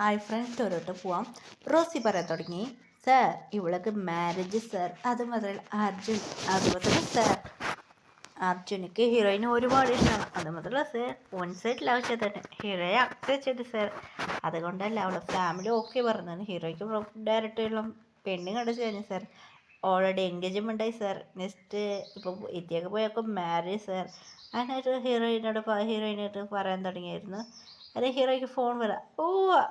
Hi friends, ടൊരോട്ട് പോവാം. Rossi പറയാൻ തുടങ്ങി, സാർ ഇവൾക്ക് മാരേജ് സാർ, അത് മാത്രമല്ല അതുമാത്രമല്ല സാർ, അർജുനക്ക് ഹീറോയിന് ഒരുപാട് ഇഷ്ടമാണ്. അത് മാത്രമല്ല സാർ, വൺ സൈഡ് ലവ് ചെയ്തിട്ട് ഹീറോയെ അക്സെപ്റ്റ് ചെയ്തു സാർ. അതുകൊണ്ടല്ല അവളെ ഫാമിലി ഓക്കെ പറഞ്ഞത്. ഹീറോയ്ക്ക് ഡയറക്റ്റുള്ള പെണ്ണ് കണ്ടിച്ച് കഴിഞ്ഞു സാർ. ഓൾറെഡി എൻഗേജ്മെൻ്റ് ആയി സാർ. നെക്സ്റ്റ് ഇപ്പോൾ ഇന്ത്യക്ക് പോയപ്പോൾ മാരേജ് സാർ. അതിനായിട്ട് ഹീറോയിനായിട്ട് പറയാൻ തുടങ്ങിയായിരുന്നു. അതെ, ഹീറോയ്ക്ക് ഫോൺ വരാം. ഓ,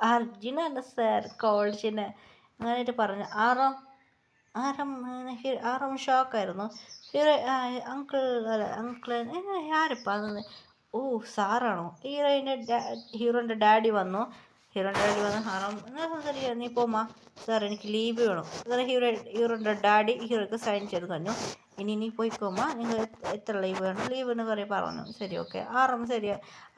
അർജുനാണ് സാർ കോൾ ചെയ്യുന്നത് അങ്ങനെയായിട്ട് പറഞ്ഞു. ആറാം ഷോക്കായിരുന്നു. ഹീറോ അങ്കിൾ അല്ല അങ്കിൾ ആരപ്പാ അതൊന്ന്. ഓ, സാറാണോ? ഹീറോൻ്റെ ഡാഡി വന്നു. ആറാം സംസാരിക്കുക, നീ പോമാ സാർ, എനിക്ക് ലീവ് വേണം സാർ. ഹീറോൻ്റെ ഡാഡി ഹീറോയ്ക്ക് സൈൻ ചെയ്ത് കഴിഞ്ഞു. ഇനി നീ പോയിക്കോമാ, നിങ്ങൾ എത്ര ലീവ് വേണം ലീവ് എന്ന് പറഞ്ഞു. ശരി, ഓക്കെ.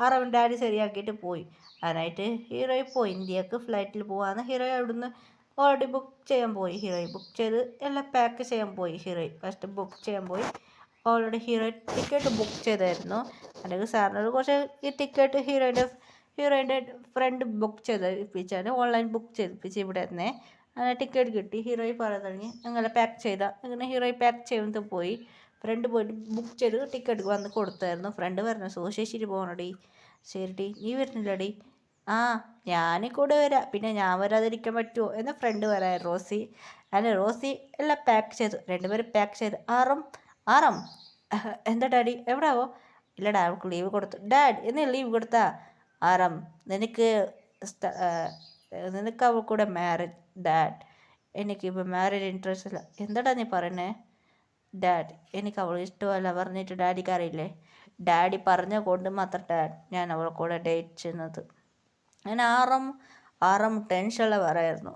ആറാം ഡാഡി ശരിയാക്കിയിട്ട് പോയി. അതിനായിട്ട് ഹീറോ പോയി ഇന്ത്യക്ക് ഫ്ലൈറ്റിൽ പോകാമെന്ന്. ഹീറോ അവിടുന്ന് ഓൾറെഡി ബുക്ക് ചെയ്യാൻ പോയി. ബുക്ക് ചെയ്ത് എല്ലാം പാക്ക് ചെയ്യാൻ പോയി. ഫസ്റ്റ് ബുക്ക് ചെയ്യാൻ പോയി. ഓൾറെഡി ടിക്കറ്റ് ബുക്ക് ചെയ്തായിരുന്നു. അല്ലെങ്കിൽ സാറിനോട് കുറച്ച് ഈ ടിക്കറ്റ് ഹീറോയിൻ്റെ ഫ്രണ്ട് ബുക്ക് ചെയ്തിപ്പിച്ചാണ്. ഓൺലൈൻ ബുക്ക് ചെയ്തിപ്പിച്ച് ഇവിടെ തന്നെ അങ്ങനെ ടിക്കറ്റ് കിട്ടി. ഹീറോയി പറയാൻ തുടങ്ങി അങ്ങനെ പാക്ക് ചെയ്താൽ. അങ്ങനെ ഹീറോയി പാക്ക് ചെയ്ത് പോയി. ഫ്രണ്ട് പോയിട്ട് ബുക്ക് ചെയ്ത് ടിക്കറ്റ് വന്ന് കൊടുത്തായിരുന്നു. ഫ്രണ്ട് പറഞ്ഞു, സോശേശ്ശേരി പോകണടി. ശരിടി, നീ വരുന്നില്ലടി? ആ, ഞാൻ കൂടെ വരാം. പിന്നെ ഞാൻ വരാതിരിക്കാൻ പറ്റുമോ എന്ന് ഫ്രണ്ട് പറയാം. റോസി എല്ലാം പാക്ക് ചെയ്തു. രണ്ടുപേരും പാക്ക് ചെയ്തു. ആറം എന്താ ഡാഡി എവിടെയാവോ? ഇല്ല ഡാ, അവൾക്ക് ലീവ് കൊടുത്തു. ഡാഡ് എന്നീ ലീവ് കൊടുത്താ? ആറം, നിനക്ക് അവൾ കൂടെ മാരേജ്. ഡാഡ്, എനിക്കിപ്പോൾ മാരേജ് ഇൻട്രസ്റ്റ് ഇല്ല. എന്താടാ നീ പറയണേ? ഡാഡ്, എനിക്ക് അവൾ ഇഷ്ടമല്ല പറഞ്ഞിട്ട് ഡാഡിക്ക് അറിയില്ലേ? ഡാഡി പറഞ്ഞ കൊണ്ട് മാത്രം ഡാഡ് ഞാൻ അവളെ കൂടെ ഡേറ്റ് ചെയ്യുന്നത്. അങ്ങനെ ആറും ടെൻഷനുള്ള പറയായിരുന്നു.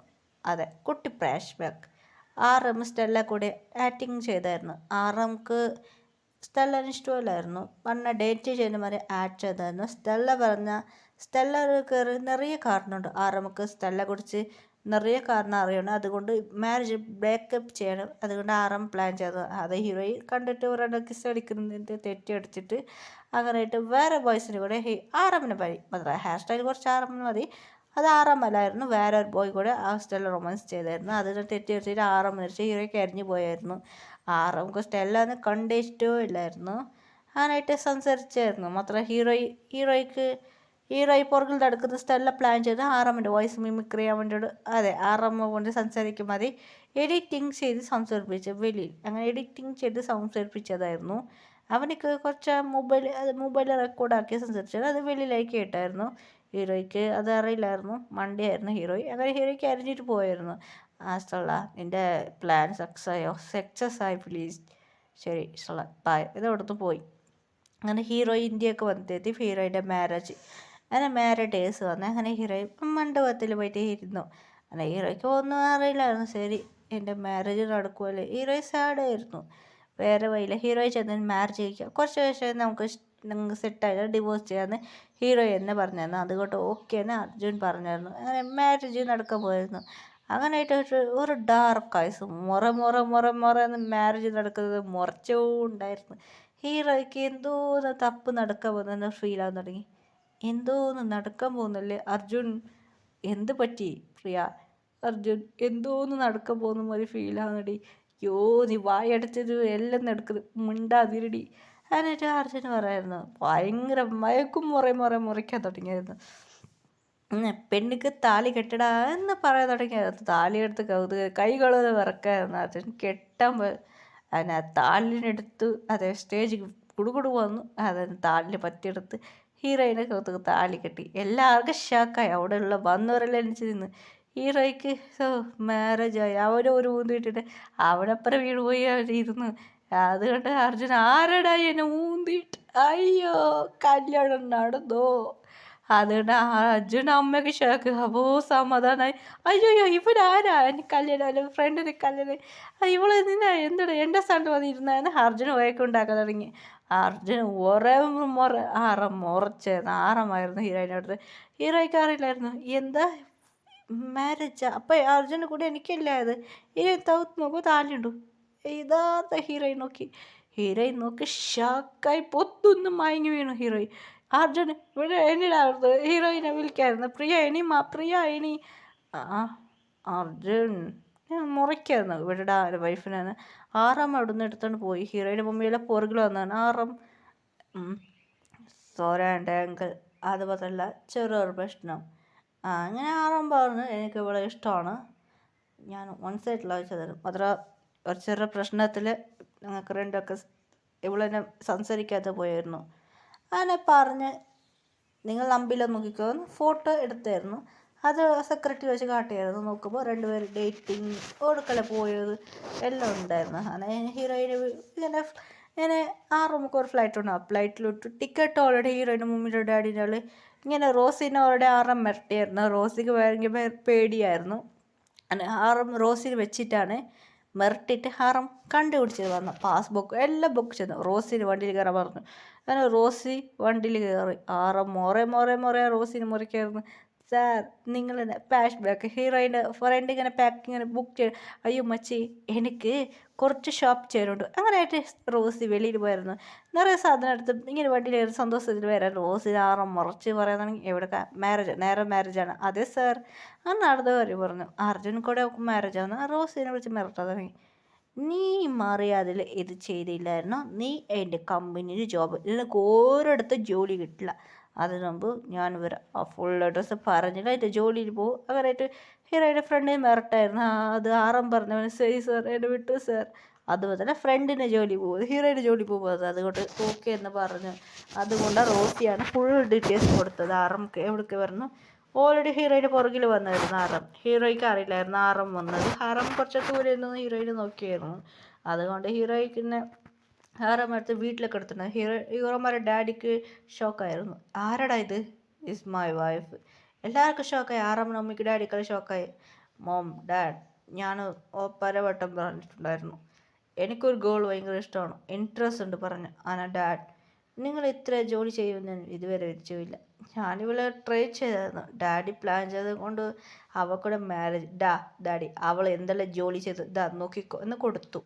അതെ, കുട്ടി ഫ്ലാഷ് ബാക്ക്. സ്റ്റെല്ല കൂടെ ആക്ടിങ് ചെയ്തായിരുന്നു. ആറംക്ക് സ്റ്റെല്ലന് ഇഷ്ടമല്ലായിരുന്നു. ഡേറ്റ് ചെയ്യുന്ന മാതിരി ആക്ട് ചെയ്തായിരുന്നു. സ്റ്റെല്ല കയറി നിറയെ കാരണമുണ്ട്. സ്റ്റെല്ല കുറിച്ച് നിറയെ കാരണം അറിയണം. അതുകൊണ്ട് മാരേജ് ബ്രേക്കപ്പ് ചെയ്യണം. അതുകൊണ്ട് പ്ലാൻ ചെയ്തത്. അത് ഹീറോയി കണ്ടിട്ട് ഒരെണ്ണം കിസ് അടിക്കുന്നതിൻ്റെ തെറ്റിയടിച്ചിട്ട് അങ്ങനെയായിട്ട് വേറെ ബോയ്സിന് കൂടെ ആറമ്മിന് മതി. മാത്രമല്ല ഹെയർ സ്റ്റൈൽ കുറച്ച് ആറമ്മിന് മതി. അത് ആറമ്മല്ലായിരുന്നു, വേറെ ഒരു ബോയ് കൂടെ ആ സ്റ്റെല്ല റൊമാൻസ് ചെയ്തായിരുന്നു. അതിന് തെറ്റിയടിച്ചിട്ട് ആറമ്മ ഹീറോയ്ക്ക് എറിഞ്ഞു പോയായിരുന്നു. നമുക്ക് സ്റ്റെല്ലാന്ന് കണ്ട ഇഷ്ടവും ഇല്ലായിരുന്നു. അങ്ങനെയായിട്ട് സംസാരിച്ചായിരുന്നു. മാത്രമല്ല ഹീറോയി പുറകിൽ നടക്കുന്ന സ്റ്റെല്ല പ്ലാൻ ചെയ്ത് ആറമ്മിൻ്റെ വോയിസ് മിമിക്രി ചെയ്യാൻ വേണ്ടിയിട്ട് അതെ ആറമ്മ കൊണ്ട് സംസാരിക്കും മതി എഡിറ്റിംഗ് ചെയ്ത് സംസാരിപ്പിച്ച് വെളിയിൽ അങ്ങനെ എഡിറ്റിംഗ് ചെയ്ത് സംസാരിപ്പിച്ചതായിരുന്നു. അവനക്ക് കുറച്ച് മൊബൈൽ റെക്കോർഡാക്കി സംസാരിച്ചത് അത് വെളിയിലേക്ക് കേട്ടായിരുന്നു. ഹീറോയ്ക്ക് അത് അറിയില്ലായിരുന്നു. മണ്ടിയായിരുന്നു ഹീറോയി. അങ്ങനെ ഹീറോയ്ക്ക് അരിഞ്ഞിട്ട് പോയായിരുന്നു. സ്റ്റെല്ല, നിൻ്റെ പ്ലാൻ സക്സസ് ആയി പ്ലീസ്. ശരി സ്റ്റെല്ല, ബൈ ഇത് അവിടുന്ന് പോയി. അങ്ങനെ ഹീറോ ഇന്ത്യക്ക് വന്നെത്തി. ഹീറോയിൻ്റെ അങ്ങനെ മാരേജ് ഡേയ്സ് വന്ന് അങ്ങനെ ഹീറോയി മണ്ഡപത്തിൽ പോയിട്ട് ഇരുന്നു. അങ്ങനെ ഹീറോയ്ക്ക് ഒന്നും അറിയില്ലായിരുന്നു. ശരി, എൻ്റെ മാരേജ് നടക്കുമല്ലേ. ഹീറോയി സാഡായിരുന്നു. വേറെ വഴിയില്ല. ഹീറോയി ചെന്ന് മാരേജ് കഴിക്കുക. കുറച്ച് ദിവസം നമുക്ക് സെറ്റായിട്ട് ഡിവോഴ്സ് ചെയ്യാമെന്ന് ഹീറോ എന്ന് പറഞ്ഞായിരുന്നു. അതുകൊണ്ട് ഓക്കെ എന്ന് അർജുൻ പറഞ്ഞായിരുന്നു. അങ്ങനെ മാരേജ് നടക്കാൻ പോയിരുന്നു. അങ്ങനെയായിട്ട് ഒരു ഡാർക്ക് ഐസ് മുറ എന്ന് മാരേജ് നടക്കുന്നത് മുറച്ചുകൊണ്ടായിരുന്നു. ഹീറോയ്ക്ക് എന്തോന്ന് തപ്പ് നടക്കാൻ പോകുന്ന ഫീൽ ആവാൻ തുടങ്ങി. എന്തോന്ന് നടക്കാൻ പോകുന്നല്ലേ അർജുൻ? എന്ത് പറ്റി പ്രിയ? അർജുൻ എന്തോന്ന് നടക്കാൻ പോകുന്ന മാതിരി ഫീൽ ആവുന്നടി. യോ, നീ വായടച്ചത് എല്ലാം നടക്കുന്നത് മിണ്ടാതിരടി. എന്നിട്ട് അർജുൻ പറയായിരുന്നു. ഭയങ്കര മയക്കും മുറിക്കാൻ തുടങ്ങിയായിരുന്നു. പെണ്ണിക്ക് താലി കെട്ടടാ എന്ന് പറയാൻ തുടങ്ങിയായിരുന്നു. താലിയെടുത്ത് കൈകളൊന്ന് വിറക്കായിരുന്നു. അർജുൻ കെട്ടാൻ അതിന് താലിനെടുത്ത് അതേ സ്റ്റേജ് കുടുകുടു വന്നു. അതിന് താലിന് പറ്റിയെടുത്ത് ഹീറോയിനെ കൗതുക താലി കെട്ടി. എല്ലാവർക്കും ഷാക്കായി. അവിടെയുള്ള വന്നവരെല്ലാം എണിച്ച് നിന്ന്. ഹീറോയ്ക്ക് മാരേജായി. അവരൊരു ഊന്തിയിട്ടിട്ട് അവിടെപ്പുറം വീട് പോയി അവരിരുന്നു. അതുകൊണ്ട് അർജുൻ ആരടായി എന്നെ ഊന്തിയിട്ട് അയ്യോ കല്യാണം നടന്നോ? അതുകൊണ്ട് അർജുൻ അമ്മയ്ക്ക് ഷോക്ക്. അപ്പോൾ സമാധാനമായി. അയ്യോ ഇവരാരാ എനിക്ക് കല്യാണം അല്ല ഫ്രണ്ടിന് കല്യാണം ഇവളെ നിന്നാ എന്താണ് എൻ്റെ സ്ഥലത്ത് വന്നിരുന്നാന്ന് അർജുൻ വഴക്കുണ്ടാക്കാൻ തുടങ്ങി. അർജുൻ ആറമായിരുന്നു ഹീറോയിനോട്. ഹീറോയ്ക്ക് അറിയില്ലായിരുന്നു എന്താ മാരേജാ. അപ്പം അർജുൻ്റെ കൂടെ എനിക്കല്ല അത്. ഹീറോയിൻ തൗത്ത് നോക്കുമ്പോൾ താലിയുണ്ടു. ഇതാത്ത ഹീറോയിൻ നോക്കി ഷാക്കായി പൊത്തൊന്നും മയങ്ങി വീണു ഹീറോയിൻ. അർജുൻ ഇവിടെ എന്നിടായിരുന്നു ഹീറോയിനെ വിളിക്കായിരുന്നു, പ്രിയ എണീമാ പ്രിയ എണീ. ആ അർജുൻ ഞാൻ മുറിക്കായിരുന്നു ഇവരുടെ വൈഫിനാണ്. ആറാം അവിടെ നിന്ന് എടുത്തോണ്ട് പോയി. ഹീറോയിൻ്റെ മമ്മിയെല്ലാം പുറകിൽ വന്നതാണ്. ആറാം സോരാൻ്റെ അങ്കിൾ അതുപോലല്ല ചെറിയൊരു പ്രശ്നം. അങ്ങനെ ആറാം പറഞ്ഞു എനിക്ക് ഇവിടെ ഇഷ്ടമാണ്, ഞാൻ വൺ സൈഡ് ലവ് ചെയ്തു. മാത്രം ഒരു ചെറിയ പ്രശ്നത്തിൽ ഞങ്ങൾക്ക് രണ്ടൊക്കെ ഇവളെന്നെ സംസാരിക്കാതെ പോയായിരുന്നു. അങ്ങനെ പറഞ്ഞ് നിങ്ങൾ നമ്പില്ല നോക്കിക്കോ ഫോട്ടോ എടുത്തായിരുന്നു. അത് സെക്രട്ടറി വെച്ച് കാട്ടിയായിരുന്നു. നോക്കുമ്പോൾ രണ്ടുപേരും ഡേറ്റിങ് ഓടുക്കല പോയത് എല്ലാം ഉണ്ടായിരുന്നു. അങ്ങനെ ഹീറോയിന് ഇങ്ങനെ ആ റൂമിലേക്ക് ഒരു ഫ്ലൈറ്റ് ഉണ്ടാവും. ഫ്ലൈറ്റിലിട്ട് ടിക്കറ്റ് ഓൾറെഡി ഹീറോയിൻ്റെ മമ്മിയുടെ ഡാഡിൻ്റെ ആൾ ഇങ്ങനെ റോസിനെ അവരുടെ ആറാം മിരട്ടിയായിരുന്നു. റോസിക്ക് ഭയങ്കര പേടിയായിരുന്നു. ഹാറം റോസിൽ വെച്ചിട്ടാണ് മിരട്ടിയിട്ട് ഹാറം കണ്ടുപിടിച്ചത്. പറഞ്ഞു പാസ്ബുക്ക് എല്ലാം ബുക്ക് ചെയ്തു. റോസിന് വണ്ടിയിൽ കയറാൻ പറഞ്ഞു. അങ്ങനെ റോസി വണ്ടിയിൽ കയറി. ഹാറം മോറെ റോസിന് മുറിക്കായിരുന്നു. സാർ നിങ്ങൾ പാഷ് ബാക്ക് ഹീറോയിൻ്റെ ഫ്രണ്ട് ഇങ്ങനെ പാക്ക് ഇങ്ങനെ ബുക്ക് ചെയ്ത്, അയ്യോ മച്ചി എനിക്ക് കുറച്ച് ഷോപ്പ് ചെയ്യാനുണ്ട്. അങ്ങനെയായിട്ട് റോസി വെളിയിൽ പോയിരുന്നു. നിറയെ സാധനം എടുത്ത് ഇങ്ങനെ വണ്ടിയിൽ കയറി സന്തോഷത്തിൽ വരാൻ. റോസിന് ആറും മുറച്ച് പറയുകയാണെങ്കിൽ എവിടെ നേരെ മാരേജാണ്. അതെ സാർ ആ നടന്ന കാര്യം പറഞ്ഞു. അർജുൻ കൂടെ മാരേജ് ആവുന്നു. റോസിനെ വിളിച്ച് മിരട്ടാൻ തുടങ്ങി. നീ മറിയാതിൽ ഇത് ചെയ്തില്ലായിരുന്നോ, നീ എൻ്റെ കമ്പനിയിൽ ജോബ് നിനക്ക് ഓരോടത്തും ജോലി കിട്ടില്ല. അതിന് മുമ്പ് ഞാൻ വരാം. ആ ഫുൾ അഡ്രസ്സ് പറഞ്ഞില്ല എൻ്റെ ജോലിയിൽ പോകും. അങ്ങനെയായിട്ട് ഹീറോയുടെ ഫ്രണ്ടിന് മിരട്ടായിരുന്നു. അത് ആറാം പറഞ്ഞവന് ശരി സാർ എന്നെ വിട്ടു സാർ. അതുപോലെ തന്നെ ഫ്രണ്ടിൻ്റെ ജോലി പോകുന്നത് ഹീറോയുടെ ജോലി പോകുന്നത് അതുകൊണ്ട് ഓക്കെ എന്ന് പറഞ്ഞു. അതുകൊണ്ട് റോസിയാണ് ഫുൾ ഡീറ്റെയിൽസ് കൊടുത്തത്. ആറാം എവിടേക്ക് പറഞ്ഞു ഓൾറെഡി ഹീറോയിൻ്റെ പുറകിൽ വന്നായിരുന്നു ആറാം. ഹീറോയ്ക്ക് അറിയില്ലായിരുന്നു ആറാം വന്നത്. ആറാം കുറച്ച് ദൂരെ നിന്ന് ഹീറോയിനെ നോക്കിയായിരുന്നു. അതുകൊണ്ട് ഹീറോയ്ക്ക് ആറാം അടുത്ത് വീട്ടിലൊക്കെ എടുത്തിട്ടുണ്ട്. ഹീറോമാരുടെ ഡാഡിക്ക് ഷോക്കായിരുന്നു. ആരടാ ഇത്, ഇസ് മൈ വൈഫ്. എല്ലാവർക്കും ഷോക്കായി. ആറാം അമ്മയ്ക്ക് ഡാഡിക്കെല്ലാം ഷോക്കായി. മോം ഡാഡ് ഞാൻ പലവട്ടം പറഞ്ഞിട്ടുണ്ടായിരുന്നു എനിക്കൊരു ഗേൾ ഭയങ്കര ഇഷ്ടമാണ്, ഇൻട്രസ്റ്റ് ഉണ്ട് പറഞ്ഞു. ആന ഡാഡ് നിങ്ങൾ ഇത്ര ജോലി ചെയ്യുമെന്ന് ഇതുവരെ വിരിച്ചില്ല. ഞാനിവളെ ട്രൈ ചെയ്തായിരുന്നു. ഡാഡി പ്ലാൻ ചെയ്ത് കൊണ്ട് അവൾക്കൂടെ മാരേജ് ഡാഡി അവൾ എന്തെല്ലാം ജോലി ചെയ്ത് നോക്കിക്കോ എന്ന് കൊടുത്തു.